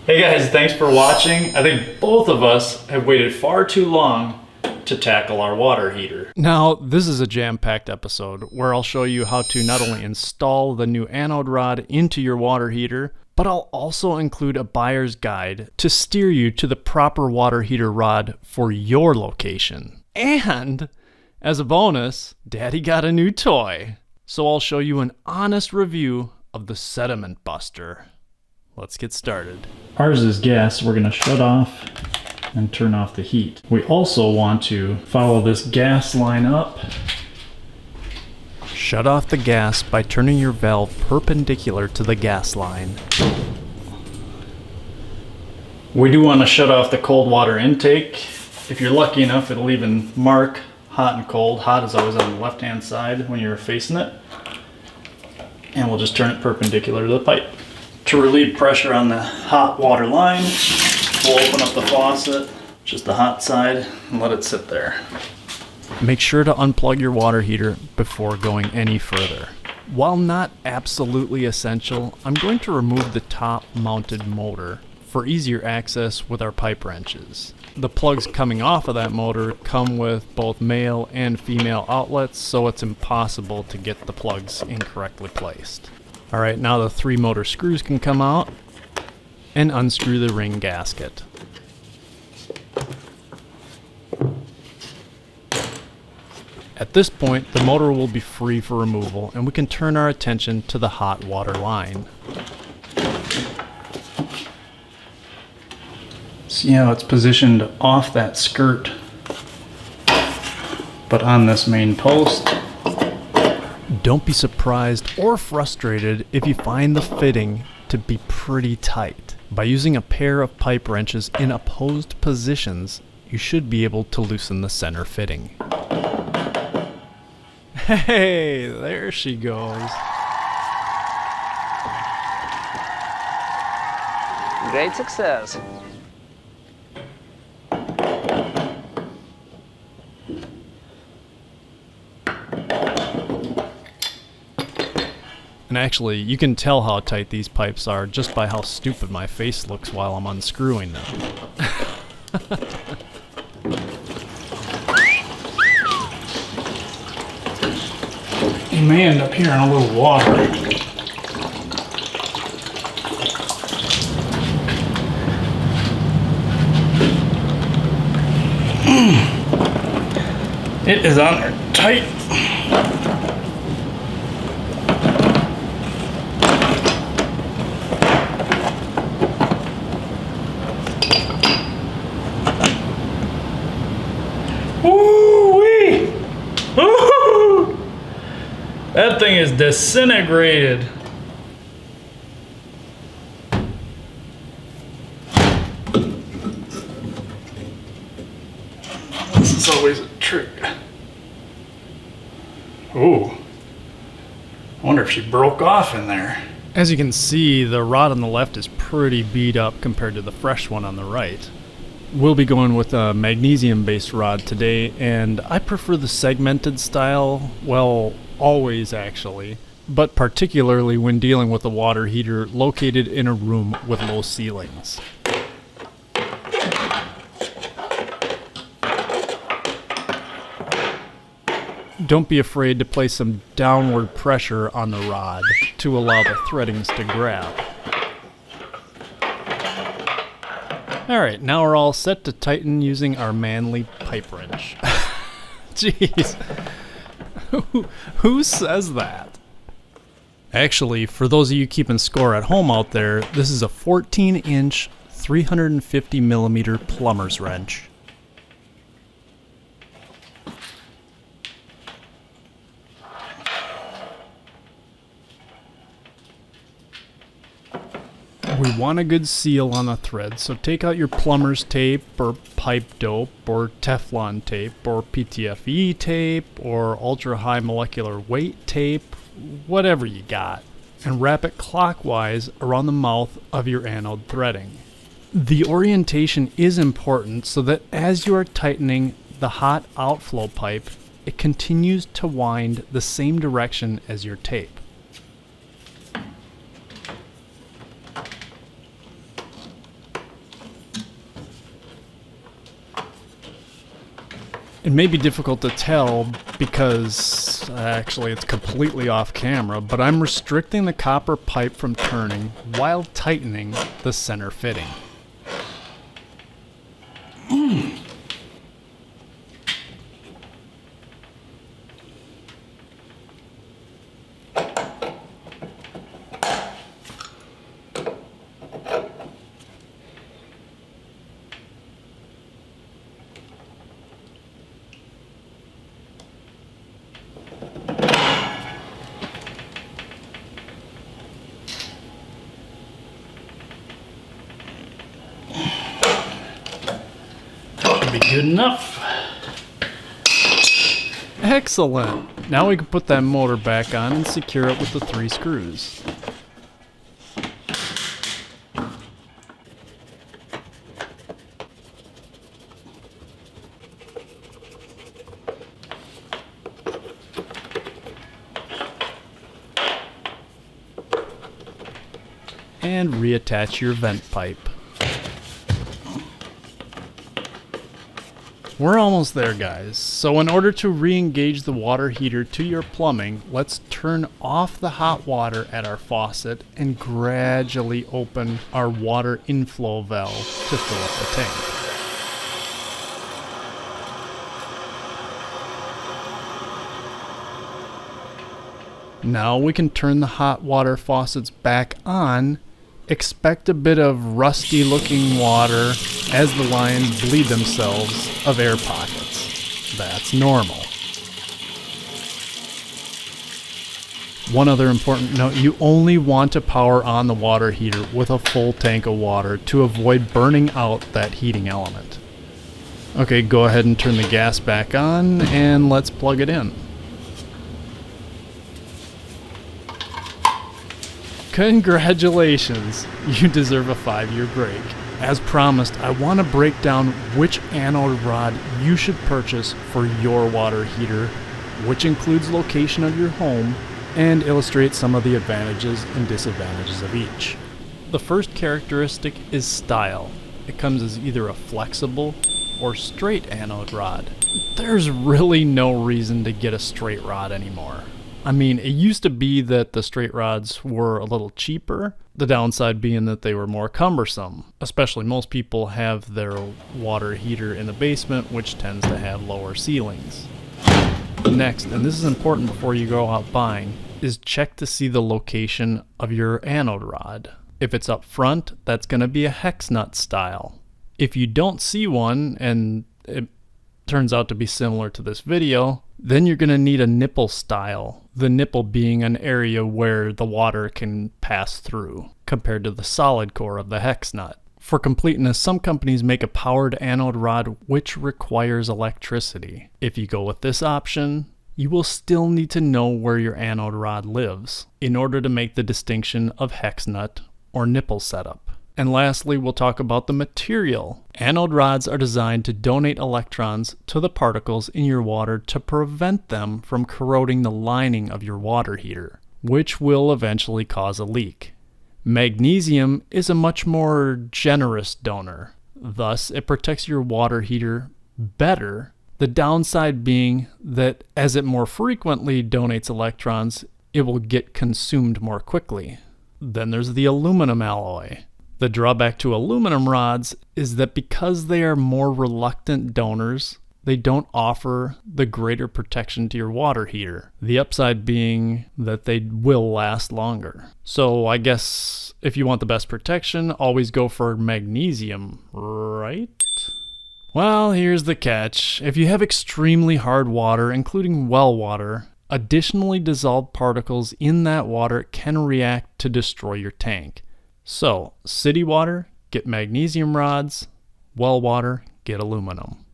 Hey guys, thanks for watching. I think both of us have waited far too long to tackle our water heater. Now, this is a jam-packed episode where I'll show you how to not only install the new anode rod into your water heater, but I'll also include a buyer's guide to steer you to the proper water heater rod for your location. And as a bonus, Daddy got a new toy. So I'll show you an honest review of the Sediment Buster. Let's get started. Ours is gas. We're going to shut off and turn off the heat. We also want to follow this gas line up. Shut off the gas by turning your valve perpendicular to the gas line. We do want to shut off the cold water intake. If you're lucky enough, it'll even mark hot and cold. Hot is always on the left-hand side when you're facing it. And we'll just turn it perpendicular to the pipe. To relieve pressure on the hot water line, we'll open up the faucet, just the hot side, and let it sit there. Make sure to unplug your water heater before going any further. While not absolutely essential, I'm going to remove the top-mounted motor for easier access with our pipe wrenches. The plugs coming off of that motor come with both male and female outlets, so it's impossible to get the plugs incorrectly placed. Alright, now the 3 motor screws can come out and unscrew the ring gasket. At this point, the motor will be free for removal and we can turn our attention to the hot water line. See how it's positioned off that skirt, but on this main post. Don't be surprised or frustrated if you find the fitting to be pretty tight. By using a pair of pipe wrenches in opposed positions, you should be able to loosen the center fitting. Hey, there she goes. Great success. And actually, you can tell how tight these pipes are just by how stupid my face looks while I'm unscrewing them. You may end up hearing a little water. It is on there tight. Woo-wee! Woo-hoo! That thing is disintegrated. This is always a trick. Ooh. I wonder if she broke off in there. As you can see, the rod on the left is pretty beat up compared to the fresh one on the right. We'll be going with a magnesium-based rod today, and I prefer the segmented style, well, always actually, but particularly when dealing with a water heater located in a room with low ceilings. Don't be afraid to place some downward pressure on the rod to allow the threadings to grab. Alright, now we're all set to tighten using our manly pipe wrench. Jeez. Who says that? Actually, for those of you keeping score at home out there, this is a 14-inch, 350mm plumber's wrench. We want a good seal on the thread, so take out your plumber's tape or pipe dope or Teflon tape or PTFE tape or ultra high molecular weight tape, whatever you got, and wrap it clockwise around the mouth of your anode threading. The orientation is important so that as you are tightening the hot outflow pipe, it continues to wind the same direction as your tape. It may be difficult to tell because actually it's completely off camera, but I'm restricting the copper pipe from turning while tightening the center fitting. Be good enough. Excellent! Now we can put that motor back on and secure it with the 3 screws. And reattach your vent pipe. We're almost there, guys. So in order to re-engage the water heater to your plumbing, let's turn off the hot water at our faucet and gradually open our water inflow valve to fill up the tank. Now we can turn the hot water faucets back on. Expect a bit of rusty looking water as the lines bleed themselves of air pockets. That's normal. One other important note, you only want to power on the water heater with a full tank of water to avoid burning out that heating element. Okay, go ahead and turn the gas back on and let's plug it in. Congratulations! You deserve a 5-year break. As promised, I want to break down which anode rod you should purchase for your water heater, which includes location of your home, and illustrate some of the advantages and disadvantages of each. The first characteristic is style. It comes as either a flexible or straight anode rod. There's really no reason to get a straight rod anymore. I mean, it used to be that the straight rods were a little cheaper, the downside being that they were more cumbersome. Especially most people have their water heater in the basement, which tends to have lower ceilings. Next, and this is important before you go out buying, is check to see the location of your anode rod. If it's up front, that's going to be a hex nut style. If you don't see one, and it turns out to be similar to this video, then you're going to need a nipple style, the nipple being an area where the water can pass through, compared to the solid core of the hex nut. For completeness, some companies make a powered anode rod which requires electricity. If you go with this option, you will still need to know where your anode rod lives in order to make the distinction of hex nut or nipple setup. And lastly, we'll talk about the material. Anode rods are designed to donate electrons to the particles in your water to prevent them from corroding the lining of your water heater, which will eventually cause a leak. Magnesium is a much more generous donor. Thus, it protects your water heater better. The downside being that as it more frequently donates electrons, it will get consumed more quickly. Then there's the aluminum alloy. The drawback to aluminum rods is that because they are more reluctant donors, they don't offer the greater protection to your water heater. The upside being that they will last longer. So I guess if you want the best protection, always go for magnesium, right? Well, here's the catch. If you have extremely hard water, including well water, additionally dissolved particles in that water can react to destroy your tank. So, city water, get magnesium rods. Well water, get aluminum.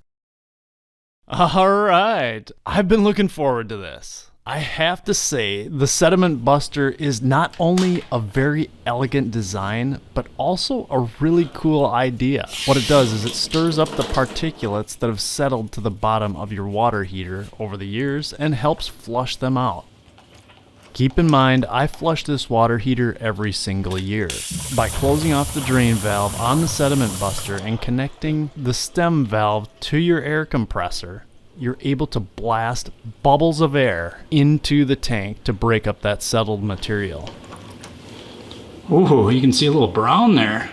Alright, I've been looking forward to this. I have to say, the Sediment Buster is not only a very elegant design, but also a really cool idea. What it does is it stirs up the particulates that have settled to the bottom of your water heater over the years and helps flush them out. Keep in mind, I flush this water heater every single year. By closing off the drain valve on the Sediment Buster and connecting the stem valve to your air compressor, you're able to blast bubbles of air into the tank to break up that settled material. Ooh, you can see a little brown there.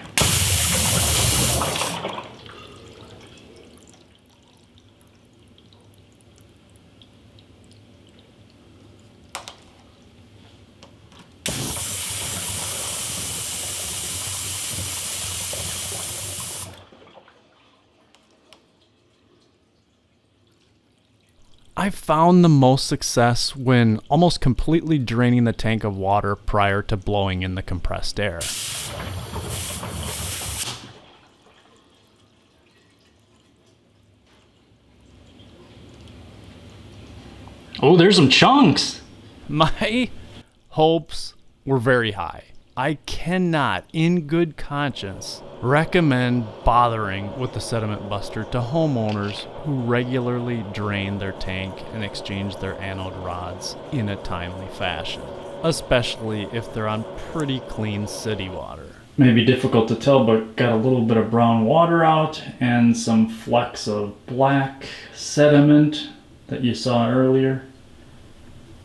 I've found the most success when almost completely draining the tank of water prior to blowing in the compressed air. Oh, there's some chunks. My hopes were very high. I cannot, in good conscience, recommend bothering with the Sediment Buster to homeowners who regularly drain their tank and exchange their anode rods in a timely fashion, especially if they're on pretty clean city water. Maybe difficult to tell, but got a little bit of brown water out and some flecks of black sediment that you saw earlier.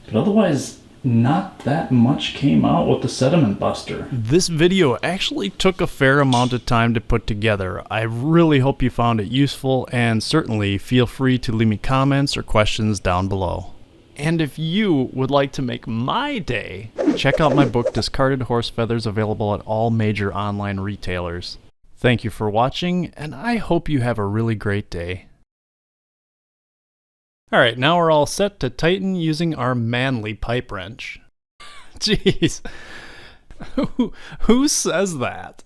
But otherwise, not that much came out with the Sediment Buster. This video actually took a fair amount of time to put together. I really hope you found it useful, and certainly feel free to leave me comments or questions down below. And if you would like to make my day, check out my book Discarded Horse Feathers, available at all major online retailers. Thank you for watching, and I hope you have a really great day. Alright, now we're all set to tighten using our manly pipe wrench. Jeez. Who says that?